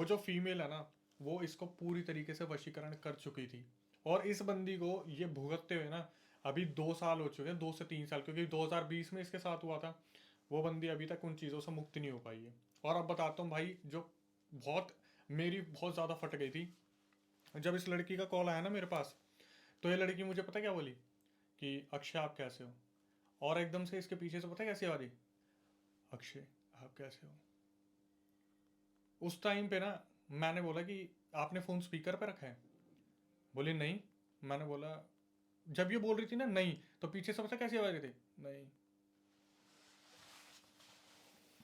जो फीमेल है ना, वो इसको पूरी तरीके से वशीकरण कर चुकी थी। और इस बंदी को ये भुगतते हुए ना अभी 2 साल हो चुके हैं, 2 से 3 साल, क्योंकि 2020 में इसके साथ हुआ था। वो बंदी अभी तक उन चीज़ों से मुक्त नहीं हो पाई है। और अब बताता हूँ भाई, जो बहुत मेरी बहुत ज़्यादा फट गई थी जब इस लड़की का कॉल आया ना मेरे पास। तो ये लड़की मुझे पता क्या बोली कि अक्षय आप कैसे हो, और एकदम से इसके पीछे से पता है कैसी आवाज़ आई, अक्षय आप कैसे हो। उस टाइम पे ना मैंने बोला कि आपने फ़ोन स्पीकर पे रखा है, बोली नहीं। मैंने बोला, जब ये बोल रही थी ना नहीं, तो पीछे से पता कैसी आवाज़ आई थी, नहीं।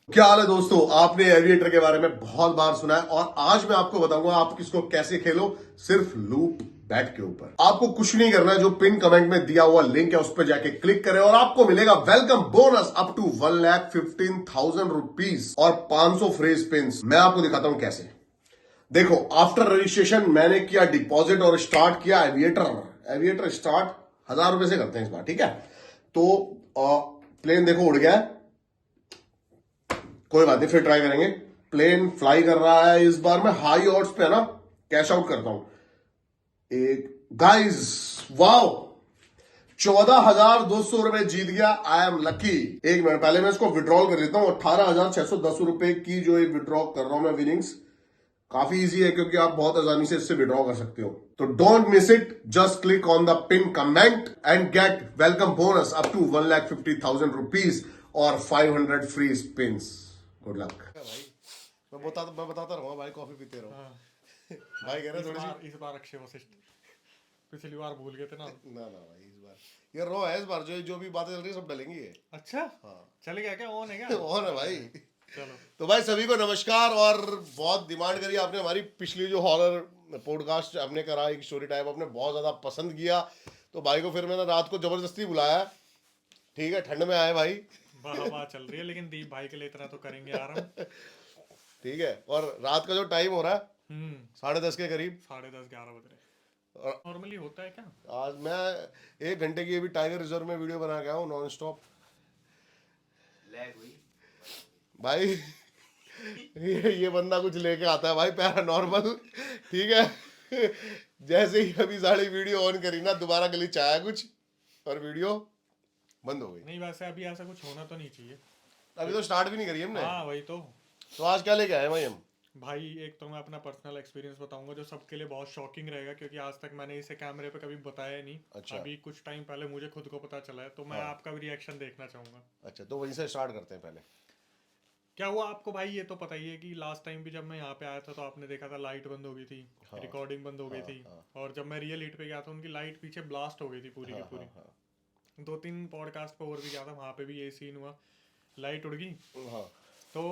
क्या हाल है दोस्तों, आपने एविएटर के बारे में बहुत बार सुना है और आज मैं आपको बताऊंगा आप इसको कैसे खेलो, सिर्फ लूप बैट के ऊपर। आपको कुछ नहीं करना है, जो पिन कमेंट में दिया हुआ लिंक है उस पर जाके क्लिक करें और आपको मिलेगा welcome bonus up to 1,15,000 rupees और 500 फ्री स्पिन्स। मैं आपको दिखाता हूं कैसे। देखो, आफ्टर रजिस्ट्रेशन मैंने किया डिपॉजिट और स्टार्ट किया एविएटर। एविएटर स्टार्ट 1,000 रुपए से करते हैं इस बार, ठीक है। तो प्लेन देखो उड़ गया है, कोई बात नहीं, फिर ट्राई करेंगे। प्लेन फ्लाई कर रहा है, इस बार मैं हाई ऑड्स पे है ना कैश आउट करता हूं। एक गाइस, वाओ, 14,200 रुपए जीत गया। I am lucky. एक मिनट पहले मैं इसको विड्रॉल कर देता हूं। 18,610 रुपए की जो ये विड्रॉ कर रहा हूं मैं विनिंग्स। काफी इजी है क्योंकि आप बहुत आसानी से इससे विड्रॉ कर सकते हो। तो don't miss it, just click on the pin comment and get welcome bonus up to 1,50,000 rupees और 500 फ्री स्पिन्स। गुड लक भाई। मैं बताता रहूंगा भाई, कॉफी पीते रहो। हाँ। भाई कह रहे थोड़ी सी। इस बार अक्षय वशिष्ठ, पिछली बार भूल गए थे ना। ना ना भाई, इस बार ये रो है, इस बार जो जो भी बातें चल रही है सब डलेंगी ये। अच्छा, हाँ चल गया क्या, ऑन है क्या? और है भाई। चलो। तो भाई सभी को नमस्कार। और बहुत डिमांड करी आपने हमारी पिछली जो हॉरर पॉडकास्ट हमने करा, एक स्टोरी टाइप, आपने बहुत ज्यादा पसंद किया। तो भाई को फिर मैंने रात को जबरदस्ती बुलाया। ठीक है, ठंड में आए भाई। हवा चल रही है, लेकिन दीप भाई के लिए इतना तो करेंगे यार हम। ठीक है, और रात का जो टाइम हो रहा है हम्म 10:30 के करीब। 10:30 11 बज रहे। और नॉर्मली होता है क्या? आज मैं 1 घंटे की अभी टाइगर रिजर्व में वीडियो बना के आया हूँ नॉन स्टॉप। लैग हुई भाई ये बंदा कुछ लेके आता है भाई पैरानॉर्मल। ठीक है, जैसे ही अभी सारी वीडियो ऑन करी ना, दोबारा ग्लिच आया कुछ और वीडियो बंद हो गई। नहीं, वैसे अभी ऐसा कुछ होना तो नहीं चाहिए। अभी तो स्टार्ट भी नहीं करी हमने। हाँ वही तो। तो आज क्या लेके आए भाई हम? भाई एक तो मैं अपना पर्सनल एक्सपीरियंस बताऊंगा जो सबके लिए बहुत शॉकिंग रहेगा, क्योंकि आज तक मैंने इसे कैमरे पे कभी बताया नहीं। अच्छा। अभी कुछ टाइम पहले मुझे खुद को पता चला है, तो मैं हाँ। आपका भी रिएक्शन देखना चाहूंगा। अच्छा, तो वहीं से स्टार्ट करते हैं पहले। क्या हुआ आपको भाई, ये तो पता ही है कि लास्ट टाइम भी जब मैं यहाँ पे आया था तो आपने देखा था लाइट बंद हो गई थी, हाँ। रिकॉर्डिंग बंद हो गई हाँ थी। हाँ और जब मैं रियल हीट पे गया था उनकी लाइट पीछे ब्लास्ट हो गई थी पूरी की हाँ पूरी। हाँ 2-3 पॉडकास्ट पे और भी गया था, वहां पे भी यही सीन हुआ, लाइट उड़ गई। हाँ तो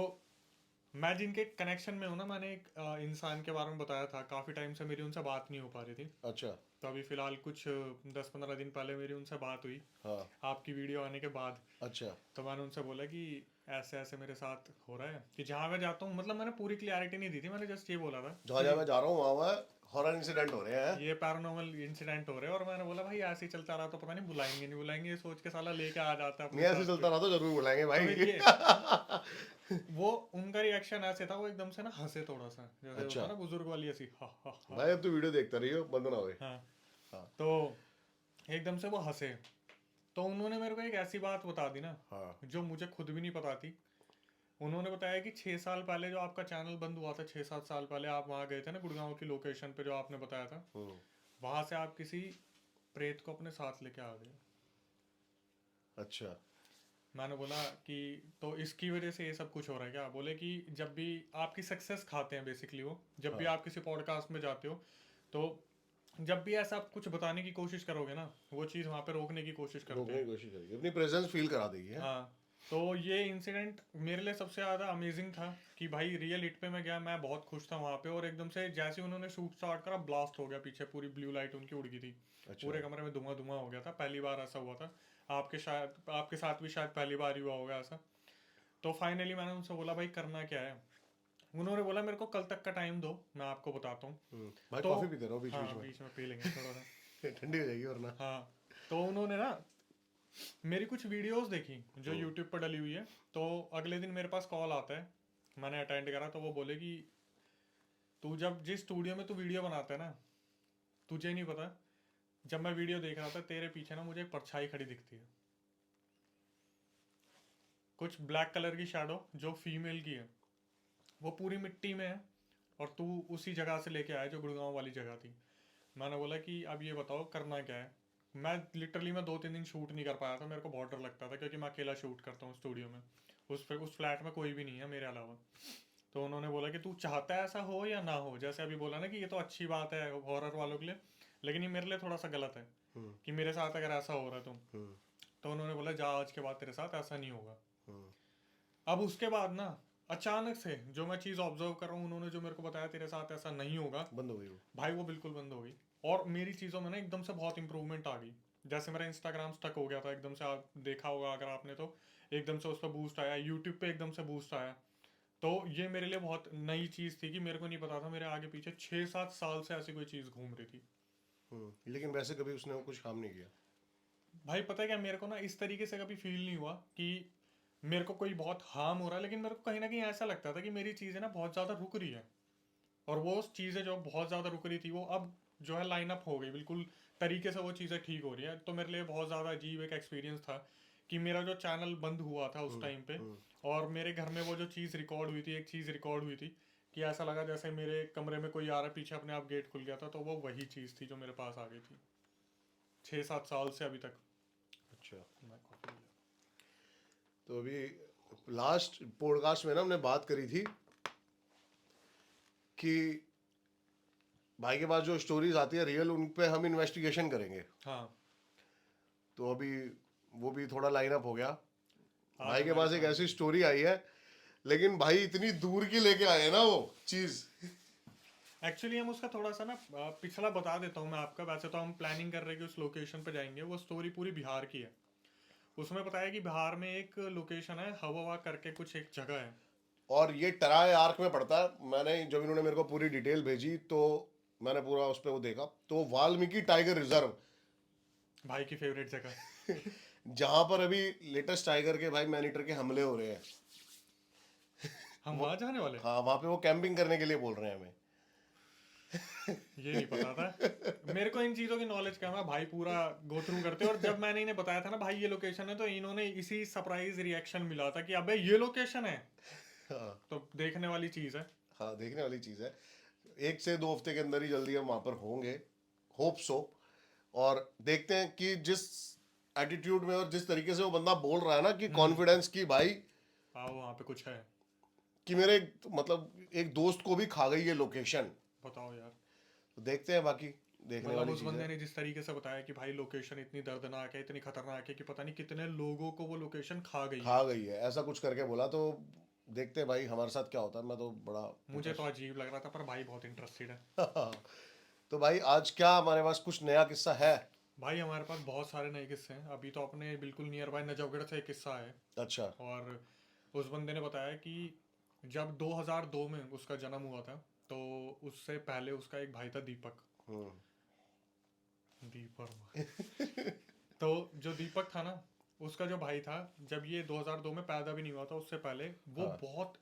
मैं जिनके कनेक्शन में हूँ ना, मैंने एक इंसान के बारे में बताया था, काफ़ी टाइम से मेरी उनसे बात नहीं हो पा रही थी। अच्छा। तो अभी फ़िलहाल कुछ 10-15 दिन पहले मेरी उनसे बात हुई, हाँ। आपकी वीडियो आने के बाद। अच्छा। तो मैंने उनसे बोला कि ऐसे ऐसे मेरे साथ हो रहा है, कि जहाँ मैं जाता हूँ, मतलब मैंने पूरी क्लैरिटी नहीं दी थी, मैंने जस्ट ये बोला था जहाँ जहाँ मैं जा रहा हूँ वहाँ वहाँ हॉरर इंसिडेंट हो रहे हैं। ये पैरानॉर्मल इंसिडेंट हो रहे हैं। और मैंने बोला भाई ऐसे ही चलता रहा तो पता नहीं बुलाएंगे नहीं बुलाएंगे, ये सोच के साला लेके आ जाता है नहीं, अपने ऐसे साथ चलता रहा तो जरूर बुलाएंगे तो फिर भाई। ये वो उनका रिएक्शन ऐसे था, वो एकदम से ना हंसे थोड़ा सा, जैसे अच्छा। होता है ना बुजुर्ग वाली ऐसी हा हा हा। भाई अब तो वीडियो देखता रहियो, बंद ना होए। हाँ। हाँ तो एकदम से वो हंसे। तो उन्होंने मेरे को एक ऐसी बात बता दी ना, हाँ जो मुझे खुद भी नहीं पता थी। उन्होंने बताया कि 6 साल पहले जो आपका चैनल बंद हुआ था, 6-7 साल पहले आप वहाँ गए थे ना गुड़गांव की लोकेशन पे जो आपने बताया था, वहां से आप किसी प्रेत को अपने साथ लेके आ गए। अच्छा। मैंने बोला कि तो इसकी वजह से ये सब कुछ हो रहा है क्या? बोले कि जब भी आपकी सक्सेस खाते हैं बेसिकली वो, जब भी हाँ। आप किसी पॉडकास्ट में जाते हो, तो जब भी ऐसा आप कुछ बताने की कोशिश करोगे ना, वो चीज़ वहाँ पे रोकने की कोशिश करते रोकने हैं। की कोशिश करेगी, अपनी प्रेजेंस फील करा देगी है? हाँ। तो ये इंसिडेंट मेरे लिए सबसे ज़्यादा अमेजिंग था कि भाई रियल हिट पे मैं गया, मैं बहुत खुश था वहाँ पे, और एकदम से जैसे उन्होंने शूट स्टार्ट करा, ब्लास्ट हो गया पीछे, पूरी ब्लू लाइट उनकी उड़ गई थी। अच्छा। पूरे कमरे में धुआं धुआं हो गया था, पहली बार ऐसा हुआ था। आपके साथ भी शायद पहली बार ही हुआ होगा ऐसा। तो फाइनली मैंने उनसे बोला भाई करना क्या है। उन्होंने बोला मेरे को कल तक का टाइम दो, मैं आपको बताता हूँ। भाई तो कॉफी पीते रहो बीच हाँ बीच में। बीच में पी लेंगे थोड़ा सा। ठंडी हो जाएगी वरना। हाँ। तो उन्होंने ना मेरी कुछ वीडियोस देखी जो यूट्यूब पर डली हुई है। तो अगले दिन मेरे पास कॉल आता है, मैंने अटेंड करा, तो वो बोले कि तू जब जिस स्टूडियो में तू वीडियो बनाता है ना, तुझे नहीं पता, जब मैं वीडियो देख रहा था तेरे पीछे ना मुझे एक परछाई खड़ी दिखती है, कुछ ब्लैक कलर की शैडो जो फीमेल की है, वो पूरी मिट्टी में है, और तू उसी जगह से लेके आया जो गुड़गांव वाली जगह थी। मैंने बोला कि अब ये बताओ करना क्या है। मैं 2-3 दिन शूट नहीं कर पाया था, मेरे को बहुत डर लगता था क्योंकि मैं अकेला शूट करता हूँ स्टूडियो में, उस फ्लैट में कोई भी नहीं है मेरे अलावा। तो उन्होंने बोला कि तू चाहता है ऐसा हो या ना हो, जैसे अभी बोला ना कि ये तो अच्छी बात है हॉरर वालों के लिए, लेकिन ये मेरे लिए थोड़ा सा गलत है कि मेरे साथ अगर ऐसा हो रहा है तो उन्होंने बोला जा आज के बाद तेरे साथ ऐसा नहीं होगा। अब उसके बाद ना अचानक से जो मैं चीज़ ऑब्जर्व कर रहा हूँ, उन्होंने जो मेरे को बताया तेरे साथ ऐसा नहीं होगा, बंद हो गई वो। भाई वो बिल्कुल बंद हो गई। और मेरी चीज़ों में ना एकदम से बहुत इंप्रूवमेंट आ गई। जैसे मेरा इंस्टाग्राम स्टक हो गया था एकदम से, आप देखा होगा अगर आपने, तो एकदम से उस पर बूस्ट आया, यूट्यूब पे एकदम से बूस्ट आया। तो ये मेरे लिए बहुत नई चीज़ थी कि मेरे को नहीं पता था, मेरे आगे पीछे 6-7 साल से ऐसी कोई चीज़ घूम रही थी। लेकिन वैसे कभी उसने वो कुछ काम नहीं किया। भाई पता है क्या, मेरे को ना इस तरीके से कभी फील नहीं हुआ कि मेरे को कोई बहुत हार्म हो रहा है, लेकिन मेरे को कहीं ना कहीं ऐसा लगता था कि मेरी चीज़ें ना बहुत ज़्यादा रुक रही है, और वो चीज़ें जो बहुत ज़्यादा रुक रही थी वो अब जो है लाइन अप हो गई बिल्कुल तरीके से, वो चीज़ें ठीक हो रही है। तो मेरे लिए बहुत ज़्यादा अजीब एक एक्सपीरियंस था कि मेरा जो चैनल बंद हुआ था उस टाइम पे, और मेरे घर में वो जो चीज़ रिकॉर्ड हुई थी, एक चीज़ रिकॉर्ड हुई थी कि ऐसा लगा जैसे मेरे कमरे में कोई आ रहा है, पीछे अपने आप गेट खुल गया था, तो वो वही चीज़ थी जो मेरे पास आ गई थी 6-7 साल से अभी तक। अच्छा, मैं कॉफी ले तो अभी लास्ट पॉडकास्ट में ना हमने बात करी थी कि भाई के पास जो स्टोरीज आती है रियल, उन पे हम इन्वेस्टिगेशन करेंगे। हाँ, तो अभी वो भी थोड़ा लाइन अप हो गया। आज भाई के हमारे पास एक पास ऐसी स्टोरी आई है, लेकिन भाई इतनी दूर की लेके आए हैं ना वो चीज। एक्चुअली हम उसका थोड़ा सा ना पिछला बता देता हूँ मैं आपका। वैसे तो हम प्लानिंग कर रहे हैं कि उस लोकेशन पे जाएंगे, वो स्टोरी पूरी बिहार की है। उसमें बताया कि बिहार में एक लोकेशन है हवा करके कुछ एक जगह है। और ये टराय आर्क में पड़ता है। मैंने जब इन्होंने मेरे को पूरी डिटेल भेजी तो मैंने पूरा उस पर वो देखा, तो वाल्मीकि टाइगर रिजर्व, भाई की फेवरेट जगह। जहां पर अभी लेटेस्ट टाइगर के भाई मैनीटर के हमले हो रहे हैं। हम वहां जाने वाले हैं? हाँ, वहां पे वो कैंपिंग करने के लिए बोल रहे हैं हमें। ये नहीं पता था मेरे को इन चीज़ों की नॉलेज कम है भाई, पूरा गो थ्रू करते। और जब मैंने इन्हें बताया था ना भाई ये लोकेशन है, तो इन्होंने इसी सरप्राइज रिएक्शन मिला था कि अबे ये लोकेशन है। हाँ, तो देखने वाली चीज़ है। हाँ, देखने वाली चीज है। 1 से 2 हफ्ते के अंदर ही जल्दी हम वहां पर होंगे, होप सो। और देखते हैं कि जिस एटीट्यूड में और जिस तरीके से वो बंदा बोल रहा है ना, कि कॉन्फिडेंस की भाई, आओ वहाँ पे कुछ है। कि मेरे मतलब एक दोस्त को भी खा गई ये लोकेशन। बताओ यार। तो देखते हैं, बाकी देखने मतलब वाली उस चीज बंदे है। ने जिस तरीके से बताया कि भाई लोकेशन इतनी दर्दनाक है, इतनी खतरनाक है कि पता नहीं कितने लोगों को वो लोकेशन खा गई है। खा गई है ऐसा कुछ करके बोला। तो देखते हैं भाई हमारे साथ क्या होता है। मैं तो बड़ा मुझे तो अजीब लग रहा था, पर भाई बहुत इंटरेस्टेड है। तो भाई आज क्या हमारे पास कुछ नया किस्सा है? भाई हमारे पास बहुत सारे नए किस्से हैं। अभी तो अपने बिल्कुल नियर बाय नजफगढ़ से एक किस्सा है। अच्छा। और उस बंदे ने बताया कि जब 2002 में उसका जन्म हुआ था, तो उससे पहले उसका एक भाई था दीपक। दीपक तो जो दीपक था ना, उसका जो भाई था, जब ये 2002 में पैदा भी नहीं हुआ था, उससे पहले वो हाँ। बहुत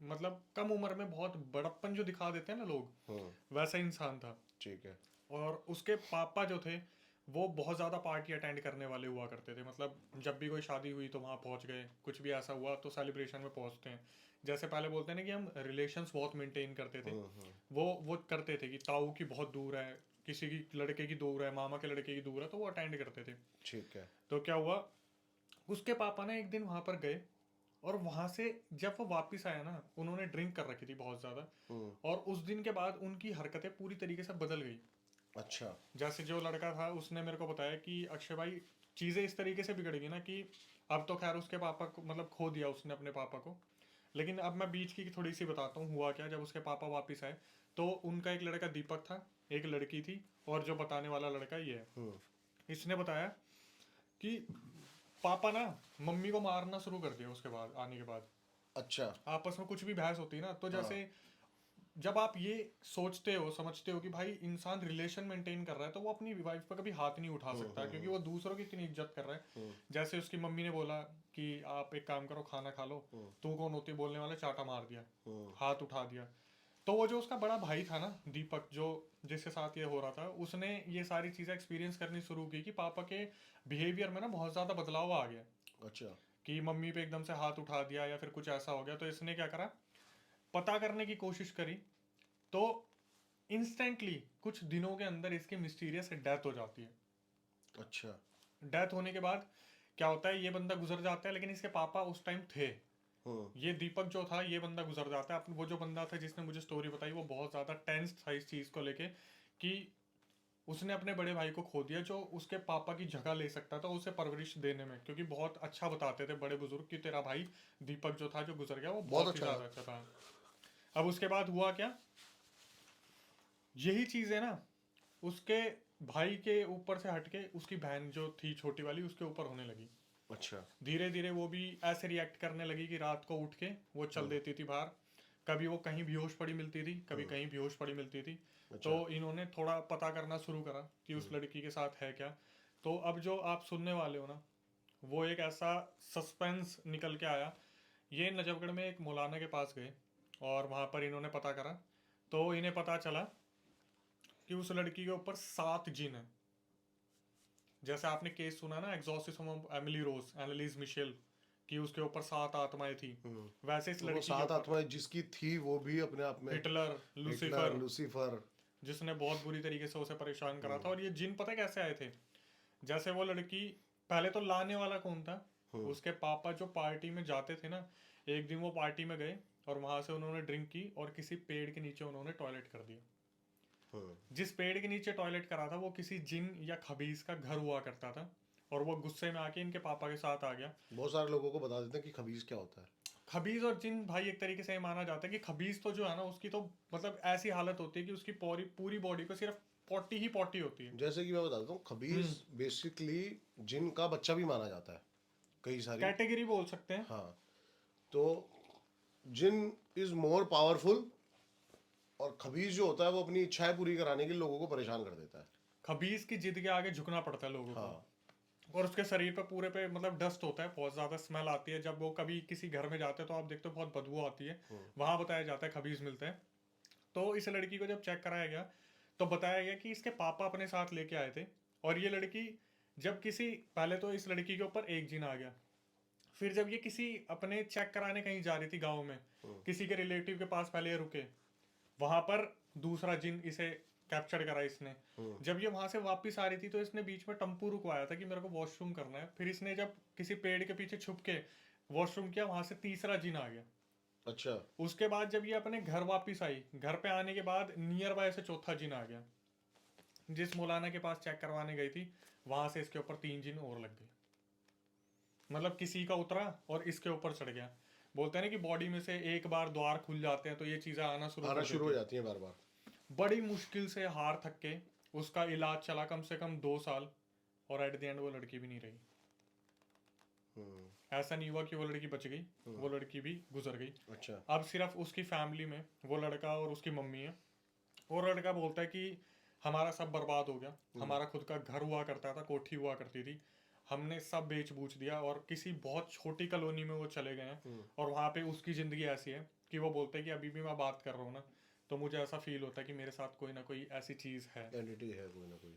मतलब कम उम्र में बहुत बड़प्पन जो दिखा देते हैं ना लोग, वैसा इंसान था। ठीक है। और उसके पापा जो थे वो बहुत ज़्यादा पार्टी अटेंड करने वाले हुआ करते थे। मतलब जब भी कोई शादी हुई तो वहाँ पहुँच गए, कुछ भी ऐसा हुआ तो सेलिब्रेशन में पहुँचते हैं। जैसे पहले बोलते हैं ना कि हम रिलेशंस बहुत मेंटेन करते थे, वो करते थे कि ताऊ की बहुत दूर है, किसी की लड़के की दूर है, मामा के लड़के की दूर है, तो वो अटेंड करते थे। ठीक है। तो क्या हुआ, उसके पापा ना एक दिन वहाँ पर गए, और वहाँ से जब वो वापस आया ना, उन्होंने ड्रिंक कर रखी थी बहुत ज़्यादा। और उस दिन के बाद उनकी हरकतें पूरी तरीके से बदल गई। अच्छा। जैसे जो लड़का था उसने मेरे को बताया कि अक्षय भाई चीज़ें इस तरीके से बिगड़ गई ना कि अब तो खैर उसके पापा को मतलब खो दिया उसने अपने पापा को। लेकिन अब मैं बीच की थोड़ी सी बताता हूँ हुआ क्या। जब उसके पापा वापस आए तो उनका एक लड़का दीपक था, एक लड़की थी, और जो बताने वाला लड़का ये है। इसने बताया कि पापा ना मम्मी को मारना शुरू कर दिया उसके बाद, आने के बाद। अच्छा। आपस में कुछ भी बहस होती है ना, तो हाँ। जैसे जब आप ये सोचते हो समझते हो कि भाई इंसान रिलेशन मेंटेन कर रहा है, तो वो अपनी वाइफ पर कभी हाथ नहीं उठा सकता, क्योंकि वो दूसरों की इतनी इज्जत कर रहा है। जैसे उसकी मम्मी ने बोला कि आप एक काम करो खाना खा लो, तू कौन होती है बोलने वाला, चाटा मार दिया, हाथ उठा दिया। तो वो जो उसका बड़ा भाई था ना दीपक, जो जिसके साथ ये हो रहा था, उसने ये सारी चीज़ें एक्सपीरियंस करनी शुरू की कि पापा के बिहेवियर में ना बहुत ज़्यादा बदलाव आ गया, अच्छा। कि मम्मी पे एकदम से हाथ उठा दिया या फिर कुछ ऐसा हो गया। तो इसने क्या करा, पता करने की कोशिश करी। तो इंस्टेंटली कुछ दिनों के अंदर इसकी मिस्टीरियस डेथ हो जाती है। अच्छा। डेथ होने के बाद क्या होता है, ये बंदा गुजर जाता है, लेकिन इसके पापा उस टाइम थे। हम्म। ये दीपक जो था, ये बंदा गुजर जाता है। वो जो बंदा था जिसने मुझे स्टोरी बताई, वो बहुत ज़्यादा टेंस था इस चीज़ को लेके कि उसने अपने बड़े भाई को खो दिया, जो उसके पापा की जगह ले सकता था उसे परवरिश देने में, क्योंकि बहुत अच्छा बताते थे बड़े बुजुर्ग कि तेरा भाई दीपक जो था, जो गुजर गया, वो बहुत बहुत ही अच्छा ज़्यादा अच्छा था। अब उसके बाद हुआ क्या, यही चीज़ है ना, उसके भाई के ऊपर से हटके उसकी बहन जो थी छोटी वाली, उसके ऊपर होने लगी। अच्छा। धीरे धीरे वो भी ऐसे रिएक्ट करने लगी कि रात को उठ के वो चल देती थी बाहर। कभी वो कहीं बेहोश पड़ी मिलती थी, कभी कहीं बेहोश पड़ी मिलती थी। अच्छा। तो इन्होंने थोड़ा पता करना शुरू करा कि उस लड़की के साथ है क्या। तो अब जो आप सुनने वाले हो ना, वो एक ऐसा सस्पेंस निकल के आया। ये नजफगढ़ में एक मौलाना के पास गए और वहाँ पर इन्होंने पता करा। तो इन्हें पता चला कि उस लड़की के ऊपर 7 जिन है। जैसे आपने केस सुना ना, exorcism of Emily Rose, Anneliese Michel, कि उसके ऊपर 7 आत्माएं थी। वैसे इस वो लड़की के 7 ऊपर आत्माएं जिसकी थी वो भी अपने आप में हिटलर, हिटलर, लूसीफर, लूसीफर। जिसने बहुत बुरी तरीके से उसे परेशान करा था। और ये जिन पता है कैसे आए थे, जैसे वो लड़की, पहले तो लाने वाला कौन था, उसके पापा जो पार्टी में जाते थे ना। एक दिन वो पार्टी में गए और वहां से उन्होंने ड्रिंक की और किसी पेड़ के नीचे उन्होंने टॉयलेट कर दिया। जिस पेड़ के नीचे टॉयलेट करा था वो किसी जिन या खबीस का घर हुआ करता था, और वो गुस्से में आके इनके पापा के साथ आ गया। बहुत सारे लोगों को बता देते हैं कि खबीज क्या होता है। खबीज और जिन भाई एक तरीके से ये माना जाता है कि खबीज तो जो है ना, उसकी तो मतलब ऐसी हालत होती है कि उसकी पूरी पूरी बॉडी को सिर्फ पॉटी ही पॉटी होती है। जैसे कि मैं बता देता हूँ, खबीज बेसिकली जिन का बच्चा भी माना जाता है, कई सारी। कैटेगरी बोल सकते हैं। हाँ। तो जिन इज मोर पावरफुल, और खबीज जो होता है वो अपनी इच्छाएं पूरी कराने के लिए लोगों को परेशान कर देता है। खबीज की जिद के आगे झुकना पड़ता है लोगों हाँ। को। और उसके शरीर पे पूरे पे मतलब डस्ट होता है, बहुत ज्यादा स्मेल आती है। जब वो कभी किसी घर में जाते हैं तो आप देखते हो बहुत बदबू आती है। वहां बताया जाता है खबीज मिलते हैं। तो इस लड़की को जब चेक कराया गया तो बताया गया कि इसके पापा अपने साथ लेके आए थे। और ये लड़की जब किसी, पहले तो इस लड़की के ऊपर एक जिन आ गया। फिर जब ये किसी अपने चेक कराने कहीं जा रही थी गाँव में, किसी के रिलेटिव के पास पहले ये रुके, वहां पर दूसरा जिन इसे कैप्चर करा इसने। जब ये वहां से वापस आ रही थी तो इसने बीच में टम्पू रुकवाया था कि मेरे को वॉशरूम करना है। फिर इसने जब किसी पेड़ के पीछे छुप के वॉशरूम किया, वहां से तीसरा जिन आ गया। अच्छा। उसके बाद जब ये अपने घर वापस आई, घर पे आने के बाद नियर बाय से चौथा जिन आ गया। जिस मौलाना के पास चेक करवाने गई थी, वहां से इसके ऊपर 3 जिन और लग गए। मतलब किसी का उतरा और इसके ऊपर चढ़ गया। बोलते हैं ना कि बॉडी में से एक बार द्वार खुल जाते हैं तो ये चीजें आना शुरू आना कर शुरू देती हो हैं। जाती है बार बार। बड़ी मुश्किल से हार थक के उसका इलाज चला कम से कम 2 साल, और एट द एंड वो लड़की भी नहीं रही। ऐसा नहीं हुआ कि वो लड़की बच गई, वो लड़की भी गुजर गई। अच्छा। अब सिर्फ उसकी फैमिली में वो लड़का और उसकी मम्मी है। और लड़का बोलता है कि हमारा सब बर्बाद हो गया, हमारा खुद का घर हुआ करता था, कोठी हुआ करती थी, हमने सब बेच बूच दिया और किसी बहुत छोटी कॉलोनी में वो चले गए हैं। और वहाँ पे उसकी ज़िंदगी ऐसी है कि वो बोलते हैं कि अभी भी मैं बात कर रहा हूँ ना, तो मुझे ऐसा फील होता है कि मेरे साथ कोई ना कोई ऐसी चीज़ है। एंटिटी है कोई ना कोई।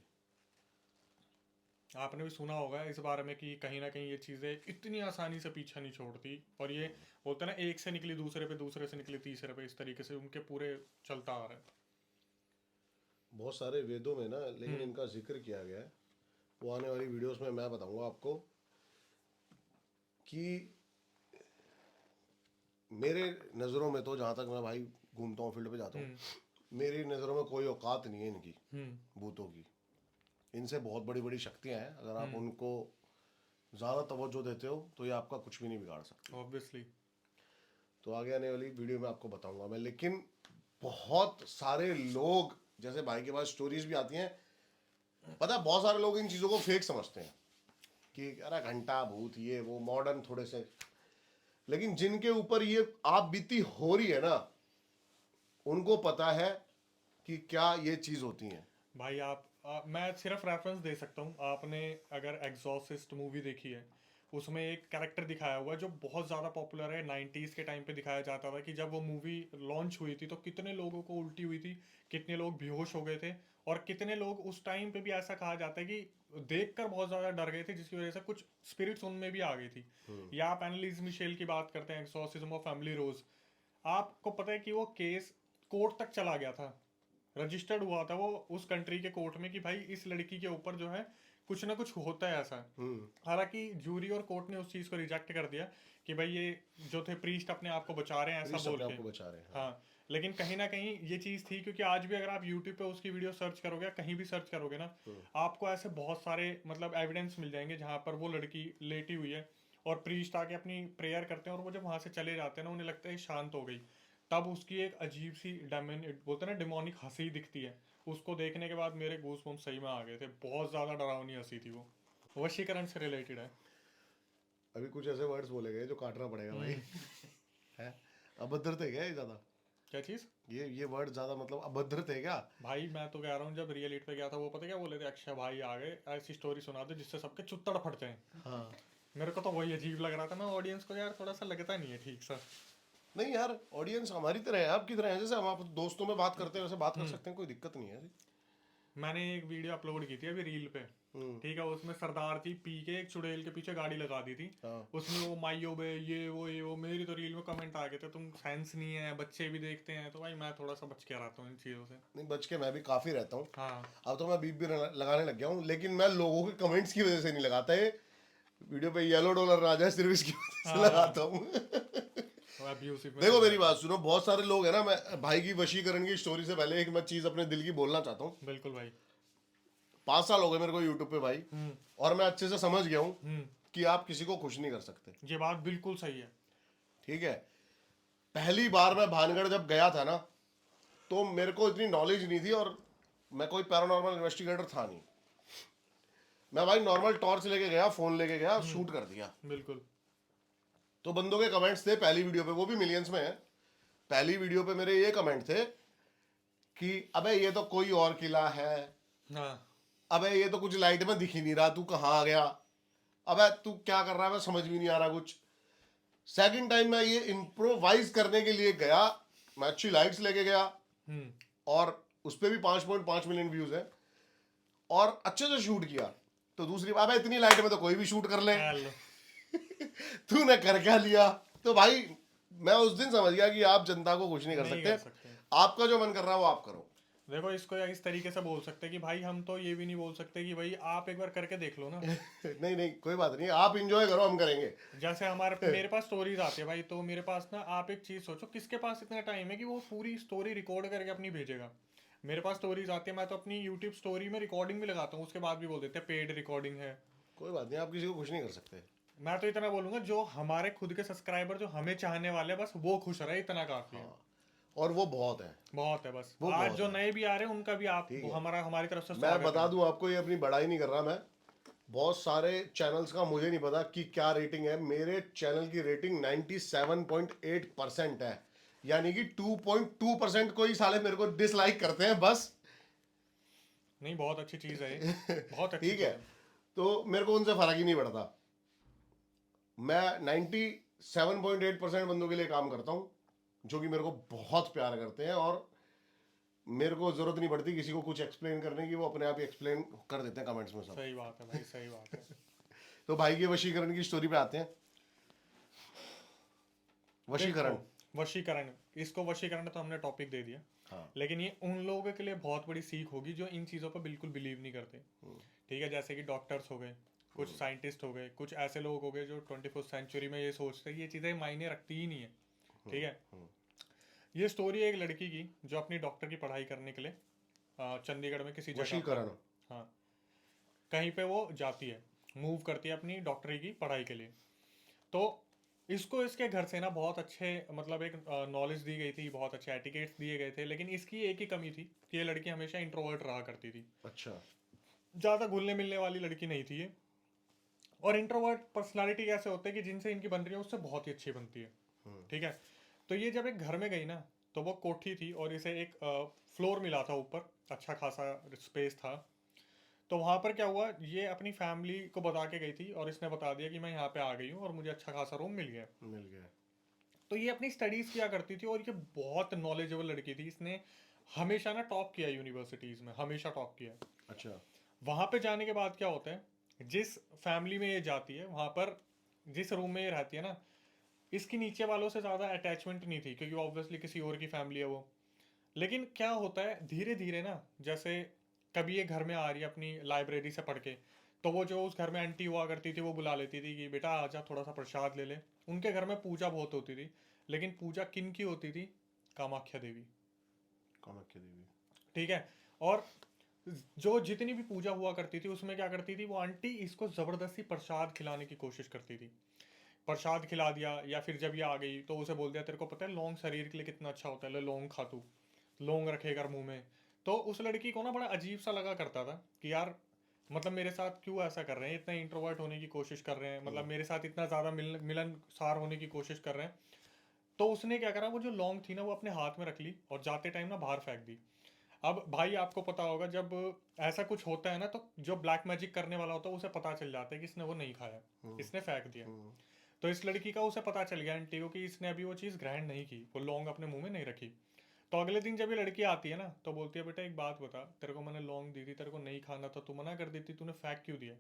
आपने भी सुना होगा इस बारे में कि कहीं ना कहीं ये चीज़ें इतनी आसानी से पीछा नहीं छोड़ती। और ये बोलते हैं ना, एक से निकली दूसरे पे, दूसरे से निकली तीसरे पे, इस तरीके से उनके पूरे चलता आ रहा है। बहुत सारे वेदों में ना, लेकिन इनका जिक्र किया गया है। वो आने वाली वीडियोस में मैं बताऊंगा आपको कि मेरे नज़रों में तो, जहाँ तक मैं भाई घूमता हूँ, फील्ड पे जाता हूँ, मेरी नज़रों में कोई औकात नहीं है इनकी, भूतों की। इनसे बहुत बड़ी बड़ी शक्तियाँ हैं। अगर आप उनको ज़्यादा तवज्जो देते हो तो ये आपका कुछ भी नहीं बिगाड़ सकते। ऑब्वियसली। तो आगे आने वाली वीडियो में आपको बताऊंगा मैं। लेकिन बहुत सारे लोग, जैसे भाई के पास स्टोरीज भी आती हैं, पता है, बहुत सारे लोग इन चीज़ों को फेक समझते हैं कि अरे घंटा भूत ये वो, मॉडर्न थोड़े से। लेकिन जिनके ऊपर ये आप बीती हो रही है ना, उनको पता है कि क्या ये चीज़ होती है। भाई मैं सिर्फ रेफरेंस दे सकता हूँ। आपने अगर एग्जॉर्सिस्ट मूवी देखी है, उसमें एक कैरेक्टर दिखाया हुआ है जो बहुत ज़्यादा पॉपुलर है। 90s के टाइम पे दिखाया जाता था कि जब वो मूवी लॉन्च हुई थी तो कितने लोगों को उल्टी हुई थी, कितने लोग बेहोश हो गए थे, और कितने लोग उस टाइम पे भी ऐसा कहा जाता है कि देखकर बहुत ज़्यादा डर गए थे, जिसकी वजह से कुछ स्पिरिट्स उनमें भी आ गई थी। या आप एनालिस मिशेल की बात करते हैं, एक्सोर्सिज्म ऑफ फैमिली रोज, आपको पता है कि वो केस कोर्ट तक चला गया था, रजिस्टर्ड हुआ था वो उस कंट्री के कोर्ट में कि भाई इस लड़की के ऊपर जो है कुछ ना कुछ होता है ऐसा। हालांकि जूरी और कोर्ट ने उस चीज को रिजेक्ट कर दिया कि भाई ये जो थे प्रीस्ट अपने आप को बचा रहे हैं ऐसा प्रीस्ट बोल अपने के। आप को बचा रहे हैं, हाँ, लेकिन कहीं ना कहीं ये चीज थी, क्योंकि आज भी अगर आप यूट्यूब पे उसकी वीडियो सर्च करोगे या कहीं भी सर्च करोगे ना, आपको ऐसे बहुत सारे मतलब एविडेंस मिल जाएंगे जहां पर वो लड़की लेटी हुई है और प्रीस्ट आके अपनी प्रेयर करते हैं, और वो जब वहां से चले जाते हैं ना, उन्हें लगता है शांत हो गई, तब उसकी एक अजीब सी बोलते हैं ना डिमोनिक हंसी दिखती है। उसको देखने के बाद मेरे गूज़बम्प्स सही में आ गए थे, बहुत ज्यादा डरावनी हंसी थी वो। वशीकरण से रिलेटेड है। अभी कुछ ऐसे वर्ड्स बोले गए जो काटना पड़ेगा भाई। है, अभद्र थे क्या ये ज्यादा? क्या चीज? ये वर्ड ज्यादा मतलब अभद्र थे क्या? भाई मैं तो कह रहा हूँ, जब रियल इट पे गया था वो पता क्या बोले थे, अक्षय भाई आ गए ऐसी स्टोरी सुना दे जिससे सबके चुत्तड़ फट जाए। हाँ। मेरे को तो वही अजीब लग रहा था, मैं ऑडियंस को यार थोड़ा सा लगता नहीं है ठीक सा। नहीं यार, ऑडियंस हमारी तरह है, आपकी तरह है, जैसे हम आप दोस्तों में बात करते हैं वैसे बात कर सकते हैं, कोई दिक्कत नहीं है। मैंने एक वीडियो अपलोड की थी अभी रील पे, ठीक है, उसमें सरदार जी पी के एक चुड़ैल के पीछे गाड़ी लगा दी थी। हाँ। उसमें वो माइयो बे ये वो मेरी तो रील में कमेंट आ गए थे, तुम सेंस नहीं है, बच्चे भी देखते हैं, तो भाई मैं थोड़ा सा बच के रहता हूँ इन चीज़ों से। नहीं, बच के मैं भी काफी रहता हूँ। हाँ। अब तो मैं बीप भी लगाने लग गया हूँ, लेकिन मैं लोगों के कमेंट्स की वजह से नहीं लगाता है। वीडियो पे येलो डॉलर आ जाए सिर्फ इसकी वजह से लगाता हूँ। अब्यूसिव में देखो मेरी बात सुनो, बहुत सारे लोग हैं ना, मैं भाई की वशीकरण की स्टोरी से पहले एक मैं चीज अपने दिल की बोलना चाहता हूँ। बिल्कुल भाई। 5 साल हो गए मेरे को यूट्यूब पे भाई, और मैं अच्छे से समझ गया हूँ हम्म। कि आप किसी को खुश नहीं कर सकते। ये बात बिल्कुल सही है। ठीक है, पहली बार मैं भानगढ़ जब गया था ना, तो मेरे को इतनी नॉलेज नहीं थी, और मैं कोई पैरानॉर्मल इन्वेस्टिगेटर था नहीं। मैं भाई नॉर्मल टॉर्च लेके गया, फोन लेके गया, शूट कर दिया। बिल्कुल। तो बंदों के कमेंट्स थे पहली वीडियो पे, वो भी मिलियंस में है। पहली वीडियो पे मेरे ये कमेंट थे कि अबे ये तो कोई और किला है, हाँ। अबे ये तो कुछ लाइट में दिख ही नहीं रहा, तू कहाँ आ गया, अबे तू क्या कर रहा है, मैं समझ भी नहीं आ रहा कुछ। सेकंड टाइम मैं ये इम्प्रोवाइज करने के लिए गया, मैं अच्छी लाइट्स लेके गया, और उस पर भी 5.5 मिलियन व्यूज है, और अच्छे से शूट किया। तो दूसरी बात, इतनी लाइट में तो कोई भी शूट कर ले। हेलो। तूने कर क्या लिया? तो भाई मैं उस दिन समझ गया कि आप जनता को कुछ नहीं कर नहीं सकते। कर सकते। आपका जो मन कर रहा है वो आप करो। देखो इसको या इस तरीके से बोल सकते हैं कि भाई हम तो ये भी नहीं बोल सकते कि भाई आप एक बार करके देख लो ना। नहीं नहीं, कोई बात नहीं, आप इंजॉय करो, हम करेंगे। जैसे हमारे मेरे पास स्टोरीज आती है भाई, तो मेरे पास ना, आप एक चीज सोचो, किसके पास इतना टाइम है कि वो पूरी स्टोरी रिकॉर्ड करके अपनी भेजेगा। मेरे पास स्टोरीज आती है, मैं तो अपनी यूट्यूब स्टोरी में रिकॉर्डिंग भी लगाता हूँ, उसके बाद भी बोल देते हैं पेड रिकॉर्डिंग है। कोई बात नहीं, आप किसी को खुश नहीं कर सकते। मैं तो इतना बोलूंगा, जो हमारे खुद के सब्सक्राइबर जो हमें चाहने वाले हैं, बस वो खुश रहे, इतना काफी है। और वो बहुत है। बहुत है बस। वो आज बहुत जो है। नए भी आ रहे हैं उनका भी आप ठीक है। हमारी तरफ से मैं स्वागत बता है। दूं आपको, ये अपनी बड़ाई नहीं कर रहा मैं, बहुत सारे चैनल्स का मुझे नहीं पता कि क्या रेटिंग है, मेरे चैनल की रेटिंग 97.8% है, यानी कि 2.2% कोई साले मेरे को डिसलाइक करते हैं बस। नहीं, बहुत अच्छी चीज है ये, बहुत अच्छी ठीक चीज है, तो मेरे को उनसे फर्क ही नहीं पड़ता। मैं 97.8% बंदों के लिए काम करता हूं जो कि मेरे को बहुत प्यार करते हैं, और मेरे को जरूरत नहीं पड़ती किसी को कुछ एक्सप्लेन करने की, वो अपने आप ही एक्सप्लेन कर देते हैं कमेंट्स में सब। सही बात है भाई, सही बात है। तो भाई के वशीकरण की स्टोरी पे आते हैं। वशीकरण, देखो, वशीकरण, इसको वशीकरण तो हमने टॉपिक दे दिया। हाँ। लेकिन ये उन लोगों के लिए बहुत बड़ी सीख होगी जो इन चीज़ों पर बिल्कुल बिलीव नहीं करते। ठीक है, जैसे कि डॉक्टर्स हो गए, कुछ साइंटिस्ट हो गए, कुछ ऐसे लोग हो गए जो 21st सेंचुरी में ये सोचते हैं ये चीज़ें मायने रखती ही नहीं है। ठीक है, ये स्टोरी एक लड़की की जो अपनी डॉक्टर की पढ़ाई करने के लिए चंडीगढ़ में किसी जगह वशीकरण। पर, हाँ, कहीं पे वो जाती है, मूव करती है अपनी डॉक्टरी की पढ़ाई के लिए। तो इसको इसके घर से ना बहुत अच्छे मतलब एक नॉलेज दी गई थी, बहुत अच्छे एटिकेट्स दिए गए थे, लेकिन इसकी एक ही कमी थी कि ये लड़की हमेशा इंट्रोवर्ट रहा करती थी। अच्छा। ज़्यादा घुलने मिलने वाली लड़की नहीं थी ये। और इंट्रोवर्ट पर्सनालिटी कैसे होते हैं कि जिनसे इनकी बन रही है उससे बहुत ही अच्छी बनती है। ठीक है, तो ये जब एक घर में गई ना, तो वो कोठी थी और इसे एक फ्लोर मिला था ऊपर, अच्छा खासा स्पेस था। तो वहां पर क्या हुआ, ये अपनी फैमिली को बता के गई थी और इसने बता दिया कि मैं यहाँ पे आ गई हूँ और मुझे अच्छा खासा रूम मिल गया। मिल गया। तो ये अपनी स्टडीज किया करती थी और ये बहुत नॉलेजेबल लड़की थी। इसने हमेशा ना टॉप किया यूनिवर्सिटीज में, हमेशा टॉप किया। अच्छा। वहां पे जाने के बाद क्या होता है, जिस फैमिली में ये जाती है वहां पर, जिस रूम में ये रहती है ना, इसकी नीचे वालों से ज़्यादा अटैचमेंट नहीं थी क्योंकि ऑब्वियसली किसी और की फैमिली है वो। लेकिन क्या होता है धीरे धीरे ना, जैसे कभी ये घर में आ रही है अपनी लाइब्रेरी से पढ़ के, तो वो जो उस घर में आंटी हुआ करती थी वो बुला लेती थी कि बेटा आजा थोड़ा सा प्रसाद ले ले। उनके घर में पूजा बहुत होती थी, लेकिन पूजा किन की होती थी? कामाख्या देवी। कामाख्या देवी। ठीक है। और जो जितनी भी पूजा हुआ करती थी उसमें क्या करती थी वो आंटी, इसको जबरदस्ती प्रसाद खिलाने की कोशिश करती थी। प्रसाद खिला दिया, या फिर जब ये आ गई तो उसे बोल दिया तेरे को पता है लौंग शरीर के लिए कितना अच्छा होता है, ले लौंग खा तू, लौंग रखेगा मुंह में। तो उस लड़की को ना बड़ा अजीब सा लगा करता था कि यार मतलब मेरे साथ क्यों ऐसा कर रहे हैं, इतना इंट्रोवर्ट होने की कोशिश कर रहे हैं, मतलब मेरे साथ इतना ज़्यादा मिलनसार होने की कोशिश कर रहे हैं। तो उसने क्या करा, वो जो लौंग थी ना वो अपने हाथ में रख ली और जाते टाइम ना बाहर फेंक दी। अब भाई आपको पता होगा जब ऐसा कुछ होता है ना, तो जो ब्लैक मैजिक करने वाला होता है उसे पता चल जाता है कि इसने वो नहीं खाया, इसने फेंक दिया। तो इस लड़की का उसे पता चल गया आंटी को कि इसने अभी वो चीज़ ग्रहण नहीं की, वो लौंग अपने मुंह में नहीं रखी। तो अगले दिन जब ये लड़की आती है ना तो बोलती है बेटा एक बात बता, तेरे को मैंने लौंग दी थी, तेरे को नहीं खाना था, तू मना कर देती, तूने फेंक क्यों दिया?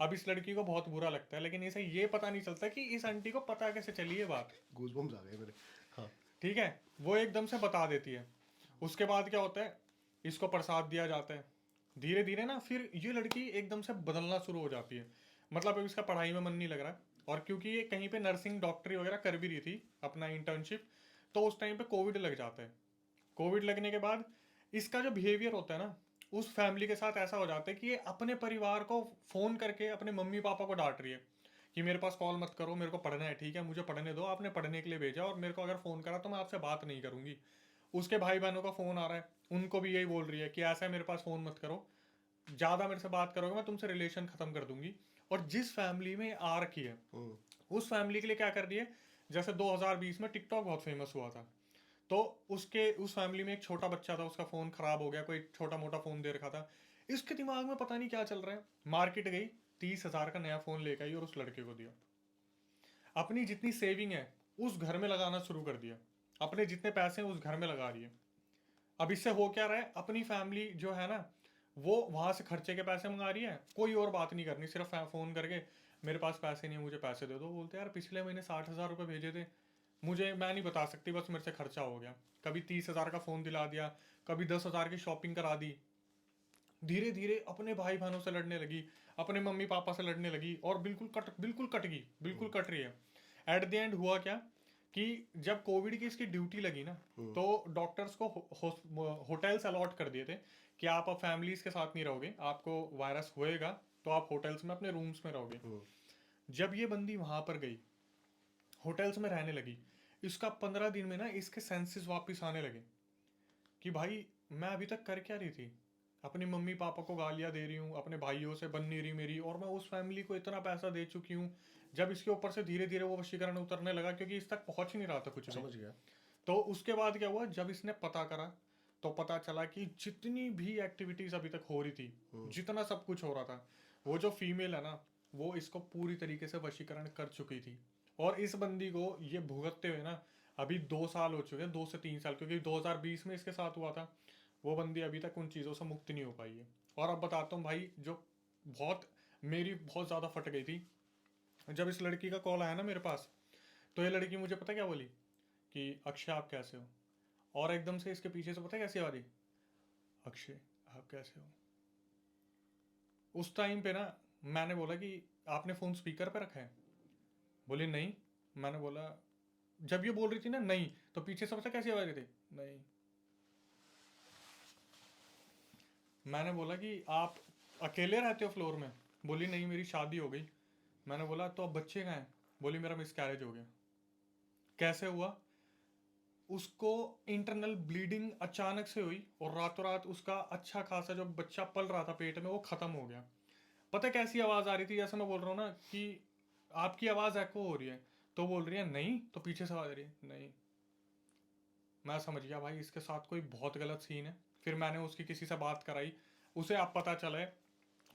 अब इस लड़की को बहुत बुरा लगता है, लेकिन इसे ये पता नहीं चलता कि इस आंटी को पता कैसे चली ये बात। गूज़बम्स आ गए मेरे। हाँ। ठीक है, वो एकदम से बता देती है। उसके बाद क्या होता है, इसको प्रसाद दिया जाता है। धीरे धीरे ना फिर ये लड़की एकदम से बदलना शुरू हो जाती है। मतलब अब इसका पढ़ाई में मन नहीं लग रहा, और क्योंकि ये कहीं पे नर्सिंग डॉक्टरी वगैरह कर भी रही थी अपना इंटर्नशिप, तो उस टाइम पे कोविड लग जाता है। कोविड लगने के बाद इसका जो बिहेवियर होता है ना उस फैमिली के साथ ऐसा हो जाता है कि ये अपने परिवार को फ़ोन करके अपने मम्मी पापा को डांट रही है कि मेरे पास कॉल मत करो, मेरे को पढ़ना है, ठीक है मुझे पढ़ने दो, आपने पढ़ने के लिए भेजा और मेरे को अगर फ़ोन करा तो मैं आपसे बात नहीं करूंगी। उसके भाई बहनों का फ़ोन आ रहा है, उनको भी यही बोल रही है कि ऐसा है मेरे पास फ़ोन मत करो, ज़्यादा मेरे से बात करोगे मैं तुमसे रिलेशन ख़त्म कर दूंगी। और जिस फैमिली में आ रखी है उस फैमिली के लिए क्या कर रही है, जैसे 2020 में टिकटॉक बहुत फेमस हुआ था, तो उसके उस फैमिली में एक छोटा बच्चा था, उसका फ़ोन ख़राब हो गया, कोई छोटा मोटा फ़ोन दे रखा था। इसके दिमाग में पता नहीं क्या चल रहा है, मार्केट गई, 30,000 का नया फ़ोन लेकर आई और उस लड़के को दिया। अपनी जितनी सेविंग है उस घर में लगाना शुरू कर दिया, अपने जितने पैसे हैं उस घर में लगा रही है। अब इससे हो क्या रहा है, अपनी फैमिली जो है ना वो वहां से खर्चे के पैसे मंगा रही है, कोई और बात नहीं करनी, सिर्फ फोन करके मेरे पास पैसे नहीं है मुझे पैसे दे दो। बोलते यार पिछले महीने 60,000 रुपये भेजे थे, मुझे मैं नहीं बता सकती, बस मेरे से खर्चा हो गया। कभी 30,000 का फ़ोन दिला दिया, कभी 10,000 की शॉपिंग करा दी। धीरे धीरे अपने भाई बहनों से लड़ने लगी, अपने मम्मी पापा से लड़ने लगी और बिल्कुल कट गई, बिल्कुल कट रही है। एट द एंड हुआ क्या कि जब कोविड की इसकी ड्यूटी लगी ना तो डॉक्टर्स को होटल्स अलॉट कर दिए थे कि आप अब फैमिलीज के साथ नहीं रहोगे, आपको वायरस होएगा तो आप होटल्स में अपने रूम्स में रहोगे। जब ये बंदी वहां पर गई, होटल्स में रहने लगी, इसका 15 दिन में ना इसके सेंसेस वापस आने लगे कि भाई मैं अभी तक कर क्या रही थी, अपनी मम्मी पापा को गालियां दे रही हूँ, अपने भाइयों से बन नहीं रही मेरी, और मैं उस फैमिली को इतना पैसा दे चुकी हूँ। जब इसके ऊपर से धीरे धीरे वो वशीकरण उतरने लगा क्योंकि इस तक पहुंच ही नहीं रहा था कुछ भी। समझ गया। तो उसके बाद क्या हुआ, जब इसने पता करा तो पता चला कि जितनी भी एक्टिविटीज अभी तक हो रही थी, जितना सब कुछ हो रहा था, वो जो फीमेल है ना वो इसको पूरी तरीके से वशीकरण कर चुकी थी। और इस बंदी को ये भुगतते हुए ना अभी 2 साल हो चुके हैं, 2 से 3 साल, क्योंकि 2020 में इसके साथ हुआ था। वो बंदी अभी तक उन चीज़ों से मुक्त नहीं हो पाई है। और अब बताता हूँ भाई, जो बहुत मेरी बहुत ज़्यादा फट गई थी जब इस लड़की का कॉल आया ना मेरे पास, तो ये लड़की मुझे पता क्या बोली कि अक्षय आप कैसे हो, और एकदम से इसके पीछे से पता है कैसी आ रही, अक्षय आप कैसे हो। उस टाइम पे ना मैंने बोला कि आपने फ़ोन स्पीकर पे रखा है? बोली नहीं। मैंने बोला, जब ये बोल रही थी ना नहीं, तो पीछे से पता कैसी आवाज़ थी, नहीं। मैंने बोला कि आप अकेले रहते हो फ्लोर में? बोली नहीं मेरी शादी हो गई। मैंने बोला तो अब बच्चे कहाँ हैं? बोली मेरा मिसकैरेज हो गया। कैसे हुआ? उसको इंटरनल ब्लीडिंग अचानक से हुई और रातों रात उसका अच्छा खासा जो बच्चा पल रहा था पेट में वो ख़त्म हो गया। पता है कैसी आवाज़ आ रही थी, जैसे मैं बोल रहा हूँ ना कि आपकी आवाज़ एको हो रही है, तो बोल रही है नहीं, तो पीछे से आवाज़ आ रही है नहीं। मैं समझ गया भाई इसके साथ कोई बहुत गलत सीन है। फिर मैंने उसकी किसी से बात कराई, उसे अब पता चला है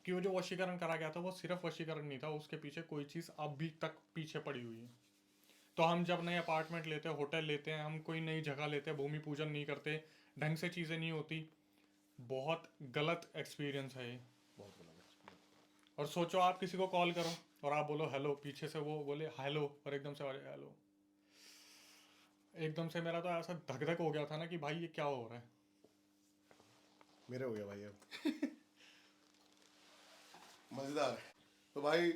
कि वो जो वशीकरण करा गया था वो सिर्फ वशीकरण नहीं था, उसके पीछे कोई चीज़ अभी तक पीछे पड़ी हुई है। तो हम जब नए अपार्टमेंट लेते हैं, होटल लेते हैं, हम कोई नई जगह लेते हैं, भूमि पूजन नहीं करते, ढंग से चीज़ें नहीं होती, बहुत गलत एक्सपीरियंस है ये। बहुत गलत। और सोचो आप किसी को कॉल करो और आप बोलो हेलो, पीछे से वो बोले हेलो और एकदम से हेलो, एकदम से मेरा तो ऐसा धक धक हो गया था ना कि भाई ये क्या हो रहा है। मेरे हो गया भाई अब। मजेदार है। तो भाई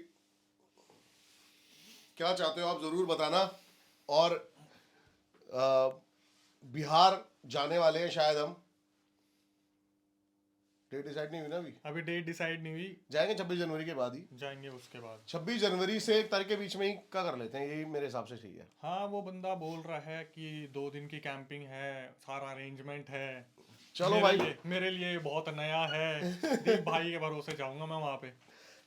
क्या चाहते हो आप जरूर बताना। और बिहार जाने वाले हैं शायद हम। डेट डिसाइड नहीं हुई ना अभी। अभी डेट डिसाइड नहीं हुई, जाएंगे 26 जनवरी के बाद ही। जाएंगे उसके बाद। 26 जनवरी से 1 तारीख के बीच में ही क्या कर लेते हैं, यही मेरे हिसाब से ठीक है। हाँ वो बंदा बोल रहा है कि 2 दिन की कैंपिंग है, सारा अरेंजमेंट है। चलो भाई, मेरे लिए बहुत नया है। दीप भाई के भरोसे जाऊंगा मैं वहां पे।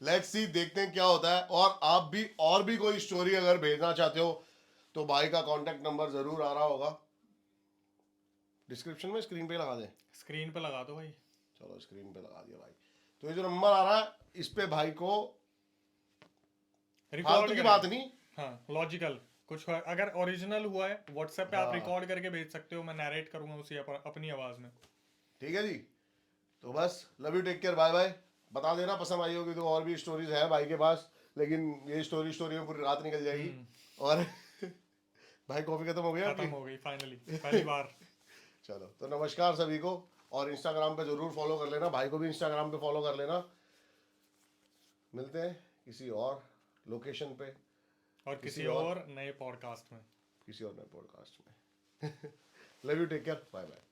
लेट्स सी, देखते हैं क्या होता है। और आप भी और भी कोई स्टोरी अगर भेजना चाहते हो तो भाई का कांटेक्ट नंबर जरूर आ रहा होगा डिस्क्रिप्शन में, स्क्रीन पे लगा दें। स्क्रीन पे लगा दो भाई। चलो स्क्रीन पे लगा दिया भाई। तो ये जो नंबर आ रहा है इस पे भाई को फालतू की बात नहीं, हाँ लॉजिकल कुछ है, अगर ओरिजिनल हुआ है व्हाट्सएप पे आप हाँ। रिकॉर्ड करके भेज सकते हो, मैं नरेट करूंगा उसी अपनी आवाज में। ठीक है जी। तो बस love you, take care, bye bye. बता देना पसंद आई होगी तो, और भी स्टोरीज है भाई के पास, लेकिन ये स्टोरी में पूरी रात निकल जाएगी। और भाई कॉफी खत्म हो गया खत्म आपकी? हो गई फाइनली, पहली बार। चलो तो नमस्कार सभी को। और इंस्टाग्राम पे जरूर फॉलो कर लेना, भाई को भी इंस्टाग्राम पे फॉलो कर लेना। मिलते हैं किसी और लोकेशन पे और किसी और नए पॉडकास्ट में। किसी और नए पॉडकास्ट में। Love you, take care, bye bye.